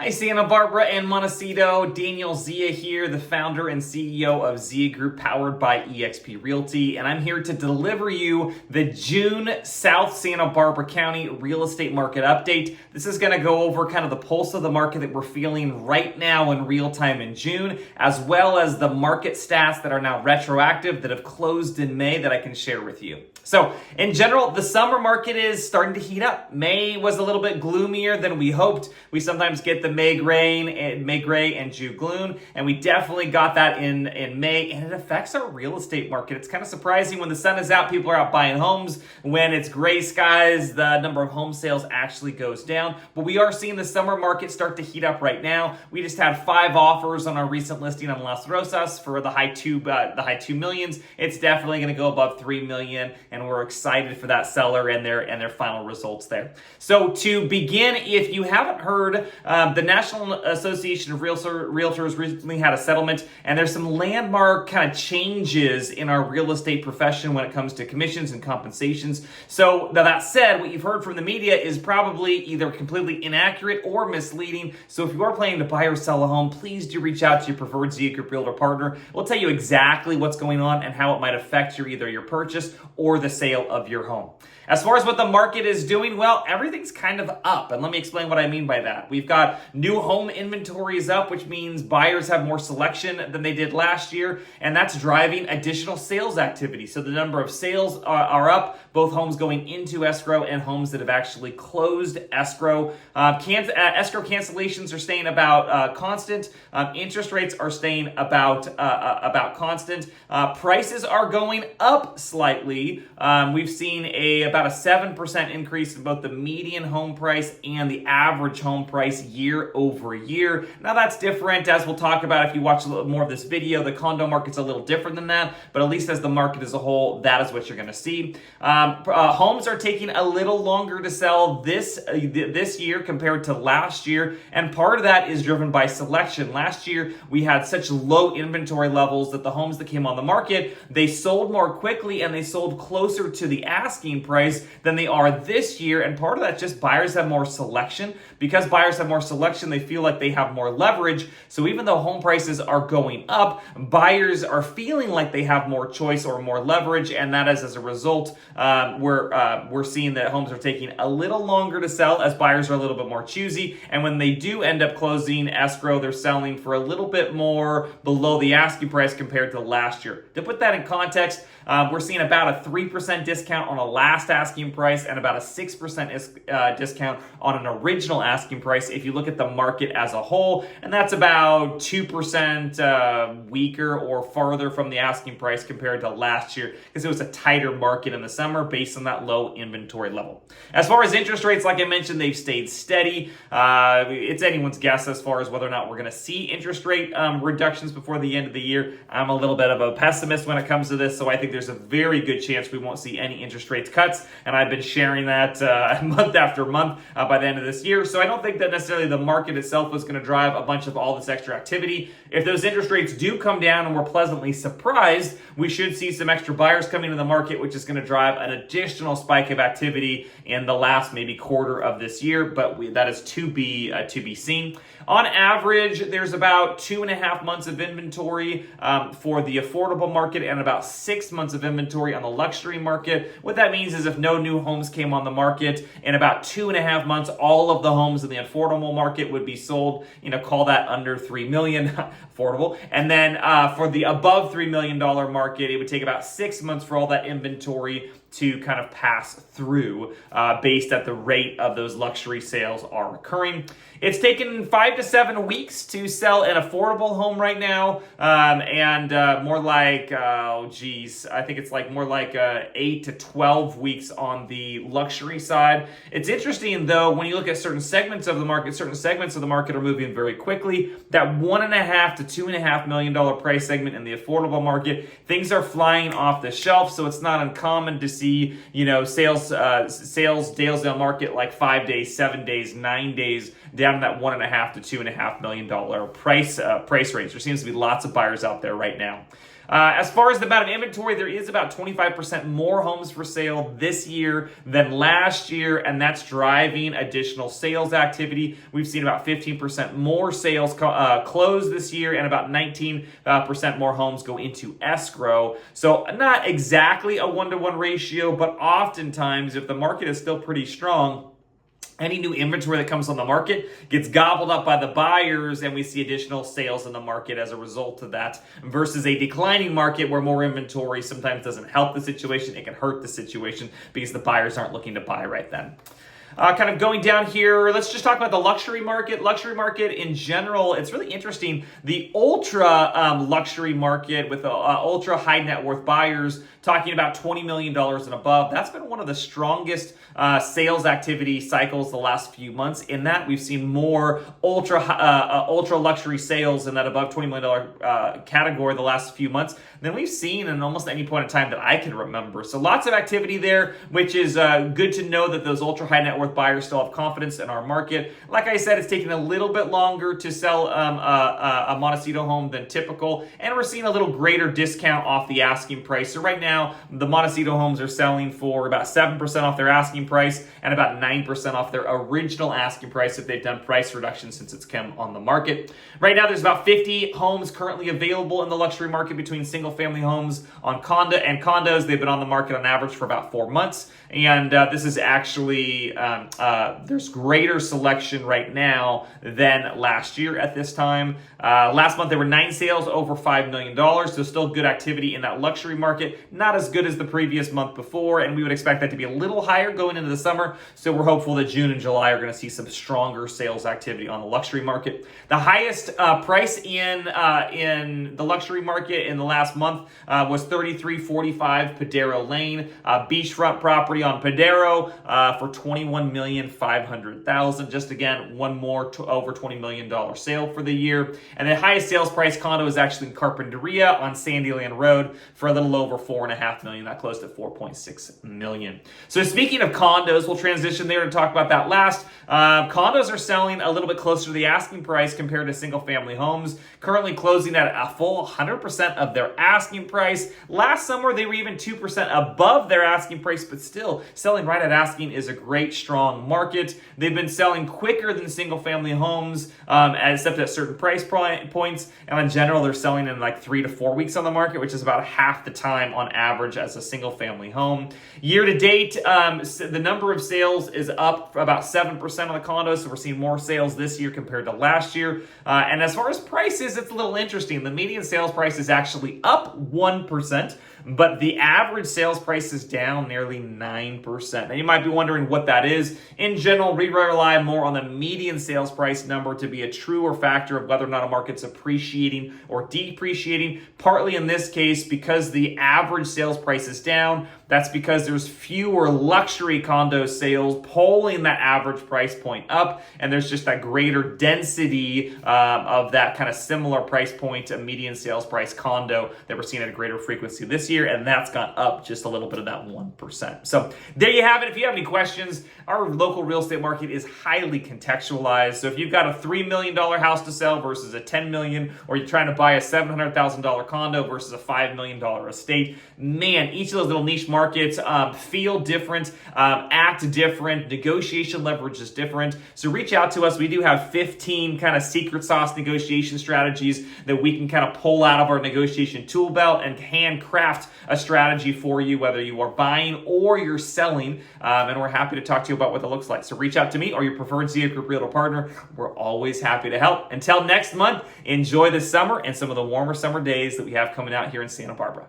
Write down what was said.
Hi, Santa Barbara and Montecito. Daniel Zia here, the founder and CEO of Zia Group, powered by eXp Realty. And I'm here to deliver you the June South Santa Barbara County real estate market update. This is going to go over kind of the pulse of the market that we're feeling right now in real time in June, as well as the market stats that are now retroactive that have closed in May that I can share with you. So in general, the summer market is starting to heat up. May was a little bit gloomier than we hoped. We sometimes get the May gray and June gloom, and we definitely got that in May, and it affects our real estate market. It's kind of surprising when the sun is out, people are out buying homes. When it's gray skies, the number of home sales actually goes down. But we are seeing the summer market start to heat up right now. We just had 5 offers on our recent listing on Las Rosas for the high two millions. It's definitely going to go above 3 million. And we're excited for that seller and their final results there. So to begin, if you haven't heard, the National Association of Realtors recently had a settlement, and there's some landmark kind of changes in our real estate profession when it comes to commissions and compensations. So now that said, what you've heard from the media is probably either completely inaccurate or misleading. So if you are planning to buy or sell a home, please do reach out to your preferred Zia Group Realtor partner. We'll tell you exactly what's going on and how it might affect either your purchase or the sale of your home. As far as what the market is doing, well, everything's kind of up. And let me explain what I mean by that. We've got new home inventory is up, which means buyers have more selection than they did last year. And that's driving additional sales activity. So the number of sales are up, both homes going into escrow and homes that have actually closed escrow. Escrow cancellations are staying about constant. Interest rates are staying about constant. Prices are going up slightly. We've seen about a 7% increase in both the median home price and the average home price year over year. Now that's different, as we'll talk about if you watch a little more of this video. The condo market's a little different than that, but at least as the market as a whole, that is what you're going to see. Homes are taking a little longer to sell this year compared to last year, and part of that is driven by selection. Last year, we had such low inventory levels that the homes that came on the market, they sold more quickly and they sold closer to the asking price than they are this year. And part of that just buyers have more selection. Because buyers have more selection, they feel like they have more leverage. So even though home prices are going up, buyers are feeling like they have more choice or more leverage. And that is as a result, we're seeing that homes are taking a little longer to sell as buyers are a little bit more choosy. And when they do end up closing escrow, they're selling for a little bit more below the asking price compared to last year. To put that in context, we're seeing about a 3% discount on a last asking price and about a 6% discount on an original asking price if you look at the market as a whole. And that's about 2% weaker or farther from the asking price compared to last year because it was a tighter market in the summer based on that low inventory level. As far as interest rates, like I mentioned, they've stayed steady. It's anyone's guess as far as whether or not we're going to see interest rate reductions before the end of the year. I'm a little bit of a pessimist when it comes to this, so I think there's a very good chance we won't see any interest rates cuts, and I've been sharing that month after month by the end of this year. So I don't think that necessarily the market itself is going to drive a bunch of all this extra activity. If those interest rates do come down and we're pleasantly surprised, we should see some extra buyers coming into the market, which is going to drive an additional spike of activity in the last maybe quarter of this year, but that is to be seen. On average, there's about 2.5 months of inventory for the affordable market and about 6 months of inventory on the luxury market. What that means is if no new homes came on the market in about 2.5 months, all of the homes in the affordable market would be sold, call that under 3 million, affordable. And then for the above $3 million market, it would take about 6 months for all that inventory to kind of pass through based at the rate of those luxury sales are occurring. It's taken 5 to 7 weeks to sell an affordable home right now, and more like, I think it's more like 8 to 12 weeks on the luxury side. It's interesting though, when you look at certain segments of the market are moving very quickly. That $1.5 to $2.5 million price segment in the affordable market, things are flying off the shelf, so it's not uncommon to see sales Dalesdale market like 5 days, 7 days, 9 days down in that $1.5 to $2.5 million price range. There seems to be lots of buyers out there right now. As far as the amount of inventory, there is about 25% more homes for sale this year than last year, and that's driving additional sales activity. We've seen about 15% more sales close this year, and about 19% more homes go into escrow. So not exactly a 1-to-1 ratio, but oftentimes, if the market is still pretty strong, any new inventory that comes on the market gets gobbled up by the buyers, and we see additional sales in the market as a result of that, versus a declining market where more inventory sometimes doesn't help the situation. It can hurt the situation because the buyers aren't looking to buy right then. Kind of going down here, let's just talk about the luxury market. Luxury market in general, it's really interesting. The ultra luxury market with ultra high net worth buyers talking about $20 million and above, that's been one of the strongest sales activity cycles the last few months. In that, we've seen more ultra luxury sales in that above $20 million category the last few months than we've seen in almost any point in time that I can remember. So lots of activity there, which is good to know that those ultra high net worth buyers still have confidence in our market. Like I said, it's taking a little bit longer to sell a Montecito home than typical, and we're seeing a little greater discount off the asking price. So right now, the Montecito homes are selling for about 7% off their asking price and about 9% off their original asking price if they've done price reductions since it's come on the market. Right now, there's about 50 homes currently available in the luxury market between single-family homes on condos. They've been on the market on average for about 4 months, and this is actually there's greater selection right now than last year at this time. Last month, there were 9 sales over $5 million, so still good activity in that luxury market. Not as good as the previous month before, and we would expect that to be a little higher going into the summer, so we're hopeful that June and July are going to see some stronger sales activity on the luxury market. The highest price in the luxury market in the last month was $33.45 Padero Lane, beachfront property on Padero for $21,500,000. Just again, one more over $20 million sale for the year. And the highest sales price condo is actually in Carpinteria on Sandyland Road for a little over $4.5 million. That closed at $4.6 million. So speaking of condos, we'll transition there and talk about that last. Condos are selling a little bit closer to the asking price compared to single-family homes, currently closing at a full 100% of their asking price. Last summer, they were even 2% above their asking price, but still selling right at asking is a great, strong market. They've been selling quicker than single-family homes, except at certain price points, and in general, they're selling in like 3 to 4 weeks on the market, which is about half the time on average as a single-family home. Year to date, the number of sales is up about 7% on the condos, so we're seeing more sales this year compared to last year. And as far as prices, it's a little interesting. The median sales price is actually up 1%, but the average sales price is down nearly 9%. Now, you might be wondering what that is. In general, we rely more on the median sales price number to be a truer factor of whether or not a market's appreciating or depreciating. Partly in this case, because the average sales price is down, that's because there's fewer luxury condo sales pulling that average price point up, and there's just that greater density of that kind of similar price point to median sales price condo that we're seeing at a greater frequency this year, and that's gone up just a little bit of that 1%. So there you have it. If you have any questions, our local real estate market is highly contextualized. So if you've got a $3 million house to sell versus a $10 million, or you're trying to buy a $700,000 condo versus a $5 million estate, man, each of those little niche markets feel different, act different, negotiation leverage is different. So reach out to us. We do have 15 kind of secret sauce negotiation strategies that we can kind of pull out of our negotiation tool belt and handcraft a strategy for you, whether you are buying or you're selling, and we're happy to talk to you about what that looks like. So reach out to me or your preferred Zia Group Realtor partner. We're always happy to help. Until next month, enjoy the summer and some of the warmer summer days that we have coming out here in Santa Barbara.